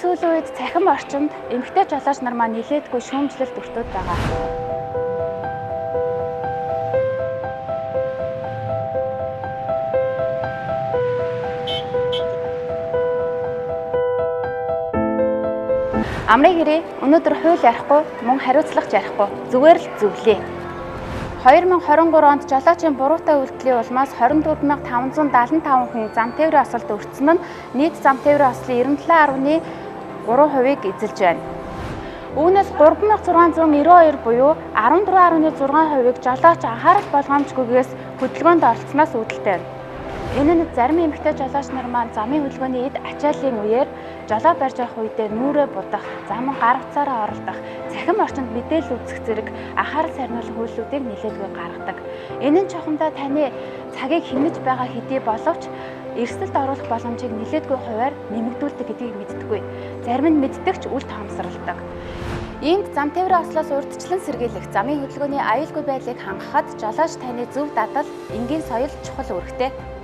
Сүүлийн үед цахим орчинд эмэгтэй жолооч нар маань нэлээдгүй шүүмжлэлт өртөөд байгаа. Амрыг хэрэг өнөөдөр хууль ярихгүй, мөн хариуцлагч ярихгүй, зүгээр л зөвлөө. 2023 онд жолоочийн буруутай үйлдэлийн улмаас 24575 хүн зам тээврийн осолд өртсөн нь нийт зам тээврийн ослын 97.3%-ийг эзэлж байна. Үүнээс 3692 буюу 14.6%-ийг жолооч анхаарал болгоомжгүйгээс хөдөлгөөнд оролцсноос үүдэлтэй байна. Энэ нь зарим эмэгтэй жолооч нар маань замын хөдөлгөөний эд ачааллын үеэр жолоо барьж явах үедээ нүрээ будах, зам гар утсаараа оролдох, цахим орчинд мэдээлэл үзэх зэрэг анхаарал сарниулах үйлдэлүүдийг нэлээдгүй гаргадаг. Энэ нь чухамдаа таны цагийг хэмнэж байгаа хэдий боловч эрсдэлд оруулах боломжийг нэлээдгүй хувиар нэмэгдүүлдэг гэдгийг мэддэггүй. Зарим нь мэддэг ч үл тоомсорладаг. Иймд зам тээврийн ослоос урьдчилан сэргийлэх, замын хөдөлгөөний аюулгүй байдлыг хангахад жолооч таны зөв дадал, энгийн соёл чухал үүрэгтэй.